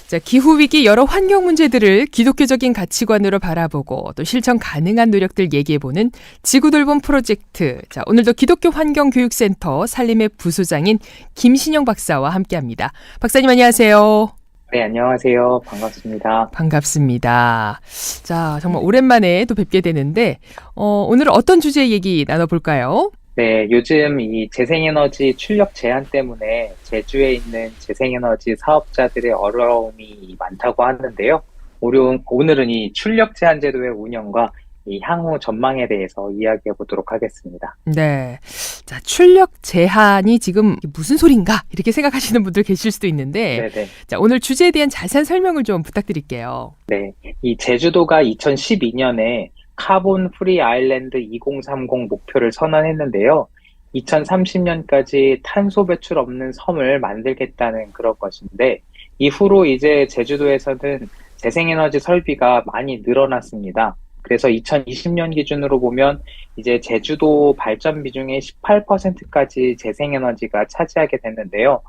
자, 기후위기 여러 환경 문제들을 기독교적인 가치관으로 바라보고 또 실천 가능한 노력들 얘기해보는 지구돌봄 프로젝트. 자, 오늘도 기독교 환경교육센터 산림의 부소장인 김신영 박사와 함께합니다. 박사님 안녕하세요. 네, 안녕하세요. 반갑습니다. 반갑습니다. 자, 정말 오랜만에 또 뵙게 되는데 오늘은 어떤 주제 얘기 나눠볼까요? 네, 요즘 이 재생에너지 출력 제한 때문에 제주에 있는 재생에너지 사업자들의 어려움이 많다고 하는데요. 오늘은 이 출력 제한 제도의 운영과 이 향후 전망에 대해서 이야기해 보도록 하겠습니다. 네. 자, 출력 제한이 지금 무슨 소린가? 이렇게 생각하시는 분들 계실 수도 있는데, 네네. 자, 오늘 주제에 대한 자세한 설명을 좀 부탁드릴게요. 네, 이 제주도가 2012년에 카본 프리 아일랜드 2030 목표를 선언했는데요. 2030년까지 탄소 배출 없는 섬을 만들겠다는 그런 것인데, 이후로 이제 제주도에서는 재생에너지 설비가 많이 늘어났습니다. 그래서 2020년 기준으로 보면 이제 제주도 발전 비중의 18%까지 재생에너지가 차지하게 됐는데요.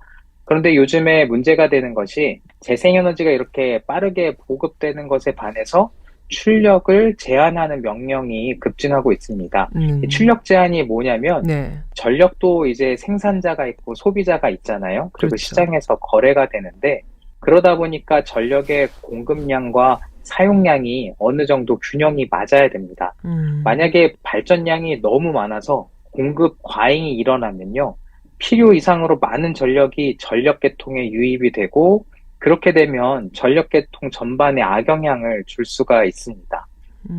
그런데 요즘에 문제가 되는 것이 재생에너지가 이렇게 빠르게 보급되는 것에 반해서 출력을 제한하는 명령이 급증하고 있습니다. 이 출력 제한이 뭐냐면 네. 전력도 이제 생산자가 있고 소비자가 있잖아요. 그리고 그렇죠. 시장에서 거래가 되는데 그러다 보니까 전력의 공급량과 사용량이 어느 정도 균형이 맞아야 됩니다. 만약에 발전량이 너무 많아서 공급 과잉이 일어나면요. 필요 이상으로 많은 전력이 전력계통에 유입이 되고 그렇게 되면 전력계통 전반에 악영향을 줄 수가 있습니다.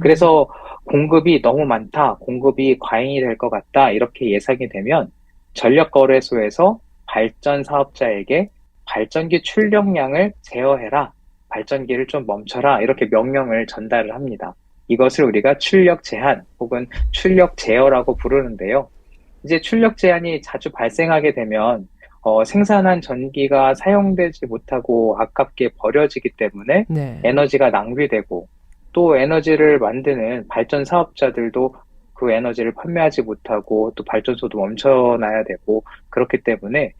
그래서 공급이 너무 많다, 공급이 과잉이 될 것 같다 이렇게 예상이 되면 전력거래소에서 발전 사업자에게 발전기 출력량을 제어해라, 발전기를 좀 멈춰라 이렇게 명령을 전달을 합니다. 이것을 우리가 출력 제한 혹은 출력 제어라고 부르는데요. 이제 출력 제한이 자주 발생하게 되면 생산한 전기가 사용되지 못하고 아깝게 버려지기 때문에 네. 에너지가 낭비되고 또 에너지를 만드는 발전 사업자들도 그 에너지를 판매하지 못하고 또 발전소도 멈춰놔야 되고 그렇기 때문에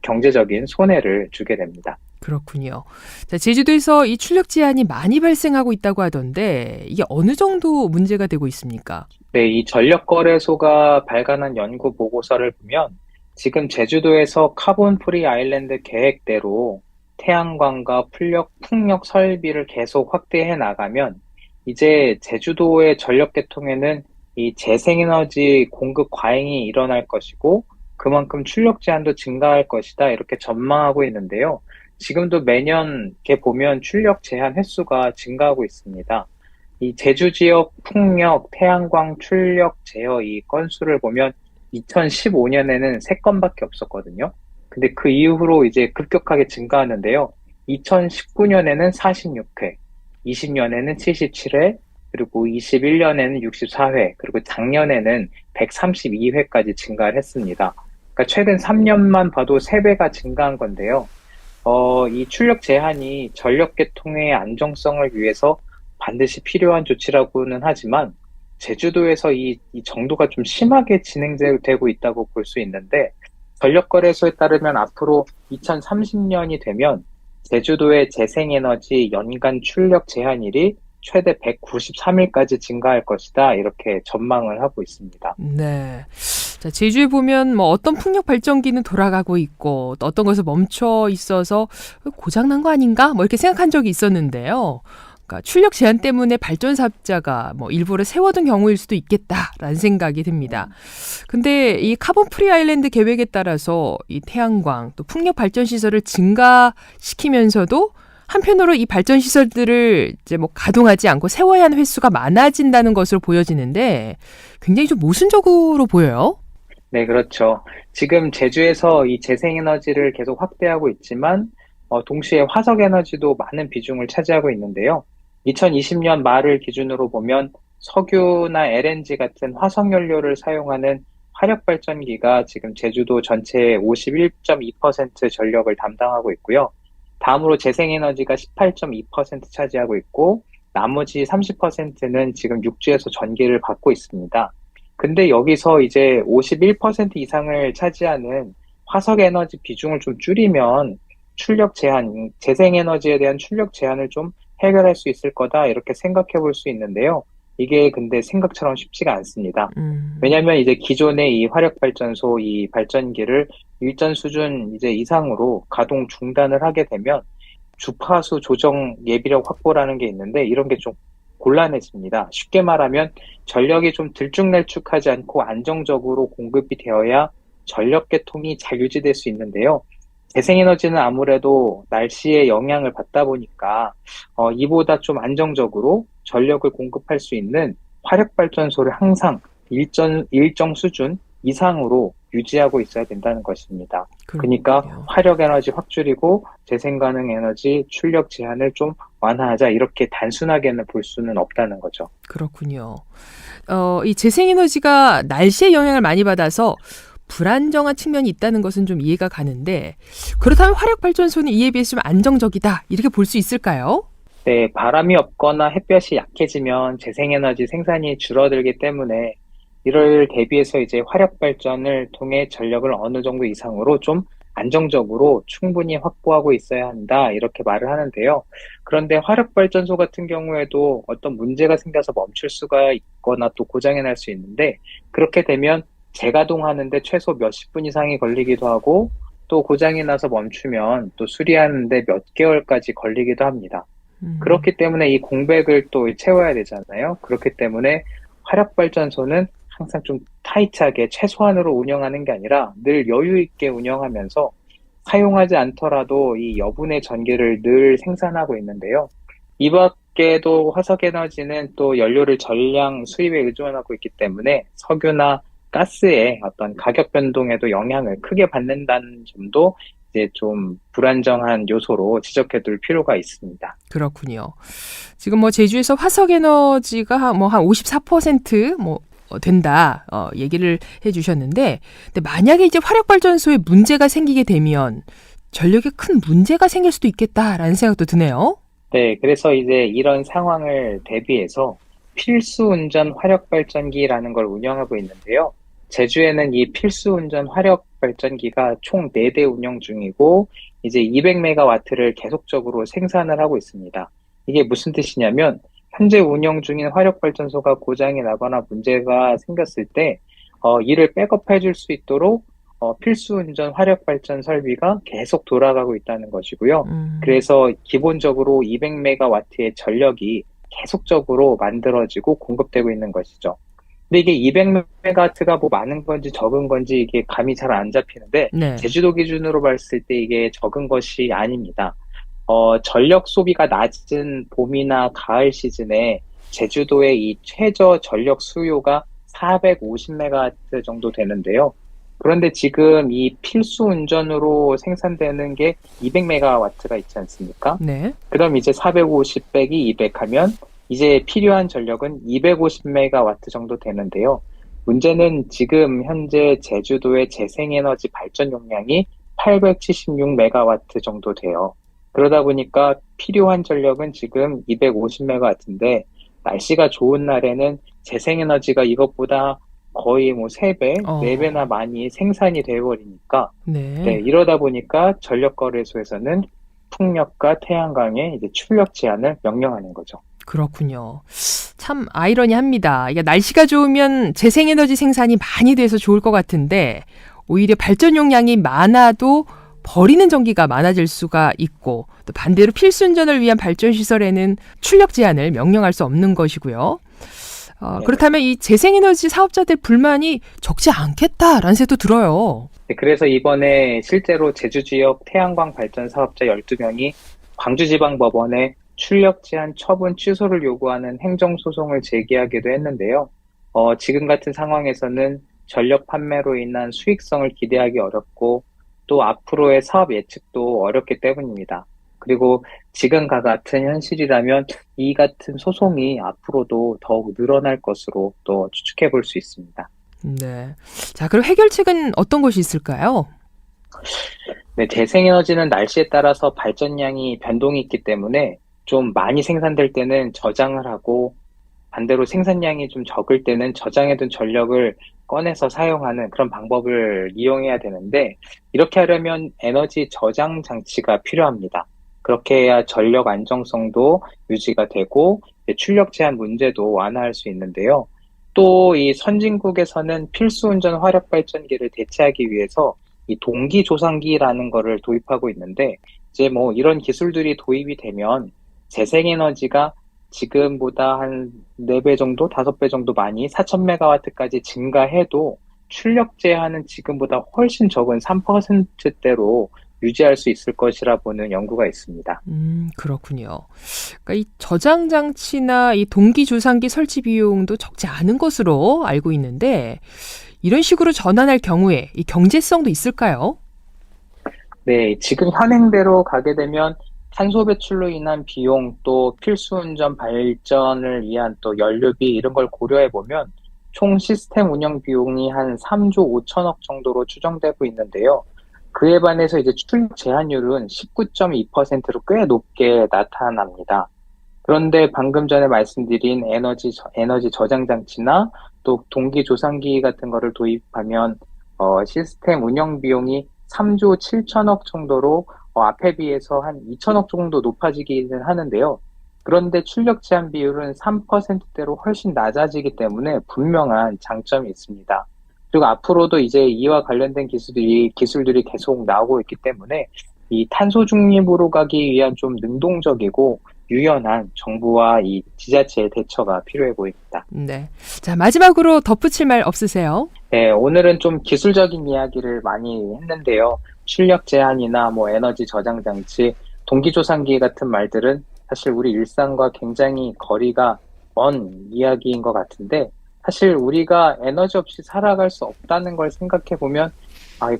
경제적인 손해를 주게 됩니다. 그렇군요. 자, 제주도에서 이 출력 제한이 많이 발생하고 있다고 하던데 이게 어느 정도 문제가 되고 있습니까? 네, 이 전력거래소가 발간한 연구 보고서를 보면 지금 제주도에서 카본 프리 아일랜드 계획대로 태양광과 풍력 설비를 계속 확대해 나가면 이제 제주도의 전력계통에는 이 재생에너지 공급 과잉이 일어날 것이고 그만큼 출력 제한도 증가할 것이다 이렇게 전망하고 있는데요. 지금도 매년 이렇게 보면 출력 제한 횟수가 증가하고 있습니다. 이 제주 지역 풍력, 태양광 출력 제어 이 건수를 보면 2015년에는 3건밖에 없었거든요. 근데 그 이후로 이제 급격하게 증가하는데요. 2019년에는 46회, 20년에는 77회, 그리고 21년에는 64회, 그리고 작년에는 132회까지 증가를 했습니다. 그러니까 최근 3년만 봐도 3배가 증가한 건데요. 이 출력 제한이 전력계통의 안정성을 위해서 반드시 필요한 조치라고는 하지만 제주도에서 이 정도가 좀 심하게 진행되고 있다고 볼 수 있는데 전력거래소에 따르면 앞으로 2030년이 되면 제주도의 재생에너지 연간 출력 제한일이 최대 193일까지 증가할 것이다 이렇게 전망을 하고 있습니다. 네. 자, 제주에 보면 뭐 어떤 풍력 발전기는 돌아가고 있고 또 어떤 것을 멈춰 있어서 고장난 거 아닌가? 뭐 이렇게 생각한 적이 있었는데요. 그러니까 출력 제한 때문에 발전 사업자가 뭐 일부러 세워둔 경우일 수도 있겠다라는 생각이 듭니다. 근데 이 카본 프리 아일랜드 계획에 따라서 이 태양광 또 풍력 발전 시설을 증가시키면서도 한편으로 이 발전 시설들을 이제 뭐 가동하지 않고 세워야 하는 횟수가 많아진다는 것으로 보여지는데 굉장히 좀 모순적으로 보여요. 네, 그렇죠. 지금 제주에서 이 재생에너지를 계속 확대하고 있지만 동시에 화석에너지도 많은 비중을 차지하고 있는데요. 2020년 말을 기준으로 보면 석유나 LNG 같은 화석연료를 사용하는 화력발전기가 지금 제주도 전체의 51.2% 전력을 담당하고 있고요. 다음으로 재생에너지가 18.2% 차지하고 있고 나머지 30%는 지금 육지에서 전기를 받고 있습니다. 근데 여기서 이제 51% 이상을 차지하는 화석에너지 비중을 좀 줄이면 출력 제한, 재생에너지에 대한 출력 제한을 좀 해결할 수 있을 거다 이렇게 생각해 볼 수 있는데요. 이게 근데 생각처럼 쉽지가 않습니다. 음, 왜냐하면 이제 기존의 이 화력발전소 이 발전기를 일정 수준 이제 이상으로 가동 중단을 하게 되면 주파수 조정 예비력 확보라는 게 있는데 이런 게 좀 곤란해집니다. 쉽게 말하면 전력이 좀 들쭉날쭉하지 않고 안정적으로 공급이 되어야 전력 계통이 잘 유지될 수 있는데요. 재생에너지는 아무래도 날씨의 영향을 받다 보니까 이보다 좀 안정적으로 전력을 공급할 수 있는 화력발전소를 항상 일정 수준 이상으로 유지하고 있어야 된다는 것입니다. 그러니까 그렇군요. 화력 에너지 확 줄이고 재생 가능 에너지 출력 제한을 좀 완화하자 이렇게 단순하게는 볼 수는 없다는 거죠. 그렇군요. 이 재생에너지가 날씨의 영향을 많이 받아서 불안정한 측면이 있다는 것은 좀 이해가 가는데 그렇다면 화력발전소는 이에 비해서 좀 안정적이다 이렇게 볼 수 있을까요? 네, 바람이 없거나 햇볕이 약해지면 재생에너지 생산이 줄어들기 때문에 이를 대비해서 이제 화력 발전을 통해 전력을 어느 정도 이상으로 좀 안정적으로 충분히 확보하고 있어야 한다, 이렇게 말을 하는데요. 그런데 화력 발전소 같은 경우에도 어떤 문제가 생겨서 멈출 수가 있거나 또 고장이 날 수 있는데 그렇게 되면 재가동하는데 최소 몇십 분 이상이 걸리기도 하고 또 고장이 나서 멈추면 또 수리하는데 몇 개월까지 걸리기도 합니다. 음, 그렇기 때문에 이 공백을 또 채워야 되잖아요. 그렇기 때문에 화력발전소는 항상 좀 타이트하게 최소한으로 운영하는 게 아니라 늘 여유 있게 운영하면서 사용하지 않더라도 이 여분의 전기를 늘 생산하고 있는데요. 이 밖에도 화석에너지는 또 연료를 전량 수입에 의존하고 있기 때문에 석유나 가스의 어떤 가격 변동에도 영향을 크게 받는다는 점도 이제 좀 불안정한 요소로 지적해 둘 필요가 있습니다. 그렇군요. 지금 뭐 제주에서 화석에너지가 뭐 한 54%뭐 된다 얘기를 해주셨는데, 근데 만약에 이제 화력발전소에 문제가 생기게 되면 전력에 큰 문제가 생길 수도 있겠다라는 생각도 드네요. 네, 그래서 이제 이런 상황을 대비해서 필수 운전 화력 발전기라는 걸 운영하고 있는데요. 제주에는 이 필수 운전 화력 발전기가 총 4대 운영 중이고, 이제 200메가와트를 계속적으로 생산을 하고 있습니다. 이게 무슨 뜻이냐면, 현재 운영 중인 화력 발전소가 고장이 나거나 문제가 생겼을 때, 이를 백업해 줄 수 있도록 필수 운전 화력 발전 설비가 계속 돌아가고 있다는 것이고요. 음, 그래서 기본적으로 200메가와트의 전력이 계속적으로 만들어지고 공급되고 있는 것이죠. 근데 이게 200메가와트가 뭐 많은 건지 적은 건지 이게 감이 잘 안 잡히는데 네. 제주도 기준으로 봤을 때 이게 적은 것이 아닙니다. 전력 소비가 낮은 봄이나 가을 시즌에 제주도의 이 최저 전력 수요가 450메가와트 정도 되는데요. 그런데 지금 이 필수 운전으로 생산되는 게 200메가와트가 있지 않습니까? 네. 그럼 이제 450 빼기 200 하면 이제 필요한 전력은 250메가와트 정도 되는데요. 문제는 지금 현재 제주도의 재생에너지 발전 용량이 876메가와트 정도 돼요. 그러다 보니까 필요한 전력은 지금 250메가와트인데 날씨가 좋은 날에는 재생에너지가 이것보다 거의 뭐 3배, 4배나 어, 많이 생산이 되어버리니까, 네, 네. 이러다 보니까 전력거래소에서는 풍력과 태양광의 이제 출력 제한을 명령하는 거죠. 그렇군요. 참 아이러니합니다. 이게 날씨가 좋으면 재생에너지 생산이 많이 돼서 좋을 것 같은데 오히려 발전 용량이 많아도 버리는 전기가 많아질 수가 있고 또 반대로 필수운전을 위한 발전 시설에는 출력 제한을 명령할 수 없는 것이고요. 네네. 그렇다면 이 재생에너지 사업자들 불만이 적지 않겠다라는 생각도 들어요. 네, 그래서 이번에 실제로 제주 지역 태양광 발전 사업자 12명이 광주지방법원에 출력 제한 처분 취소를 요구하는 행정소송을 제기하기도 했는데요. 지금 같은 상황에서는 전력 판매로 인한 수익성을 기대하기 어렵고 또 앞으로의 사업 예측도 어렵기 때문입니다. 그리고 지금과 같은 현실이라면 이 같은 소송이 앞으로도 더욱 늘어날 것으로 또 추측해 볼 수 있습니다. 네. 자, 그럼 해결책은 어떤 것이 있을까요? 네, 재생에너지는 날씨에 따라서 발전량이 변동이 있기 때문에 좀 많이 생산될 때는 저장을 하고 반대로 생산량이 좀 적을 때는 저장해둔 전력을 꺼내서 사용하는 그런 방법을 이용해야 되는데, 이렇게 하려면 에너지 저장 장치가 필요합니다. 그렇게 해야 전력 안정성도 유지가 되고 이제 출력 제한 문제도 완화할 수 있는데요. 또 이 선진국에서는 필수 운전 화력 발전기를 대체하기 위해서 이 동기 조상기라는 거를 도입하고 있는데, 이제 뭐 이런 기술들이 도입이 되면 재생에너지가 지금보다 한 4배 정도, 5배 정도 많이 4000메가와트까지 증가해도 출력 제한은 지금보다 훨씬 적은 3%대로 유지할 수 있을 것이라 보는 연구가 있습니다. 그렇군요. 그러니까 이 저장 장치나 이 동기 조상기 설치 비용도 적지 않은 것으로 알고 있는데 이런 식으로 전환할 경우에 이 경제성도 있을까요? 네, 지금 현행대로 가게 되면 탄소 배출로 인한 비용, 또 필수 운전 발전을 위한 또 연료비 이런 걸 고려해 보면 총 시스템 운영 비용이 한 3조 5천억 정도로 추정되고 있는데요. 그에 반해서 이제 출력 제한율은 19.2%로 꽤 높게 나타납니다. 그런데 방금 전에 말씀드린 에너지 저장 장치나 또 동기 조상기 같은 거를 도입하면 시스템 운영 비용이 3조 7천억 정도로 앞에 비해서 한 2천억 정도 높아지기는 하는데요. 그런데 출력 제한 비율은 3%대로 훨씬 낮아지기 때문에 분명한 장점이 있습니다. 그리고 앞으로도 이제 이와 관련된 기술들이 계속 나오고 있기 때문에 이 탄소 중립으로 가기 위한 좀 능동적이고 유연한 정부와 이 지자체의 대처가 필요해 보입니다. 네. 자, 마지막으로 덧붙일 말 없으세요? 네, 오늘은 좀 기술적인 이야기를 많이 했는데요. 출력 제한이나 뭐 에너지 저장 장치, 동기조상기 같은 말들은 사실 우리 일상과 굉장히 거리가 먼 이야기인 것 같은데, 사실 우리가 에너지 없이 살아갈 수 없다는 걸 생각해 보면,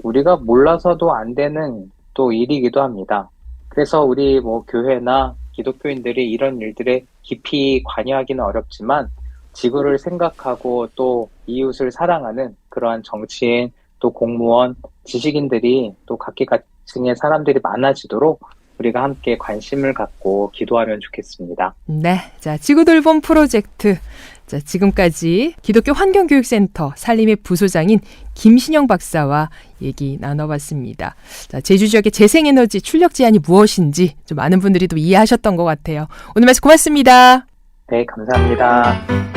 우리가 몰라서도 안 되는 또 일이기도 합니다. 그래서 우리 뭐 교회나 기독교인들이 이런 일들에 깊이 관여하기는 어렵지만, 지구를 생각하고 또 이웃을 사랑하는 그러한 정치인, 또 공무원, 지식인들이 또 각계각층의 사람들이 많아지도록 우리가 함께 관심을 갖고 기도하면 좋겠습니다. 네. 자, 지구돌봄 프로젝트. 자, 지금까지 기독교 환경교육센터 산림의 부소장인 김신영 박사와 얘기 나눠봤습니다. 자, 제주 지역의 재생에너지 출력 제한이 무엇인지 좀 많은 분들이 또 이해하셨던 것 같아요. 오늘 말씀 고맙습니다. 네, 감사합니다.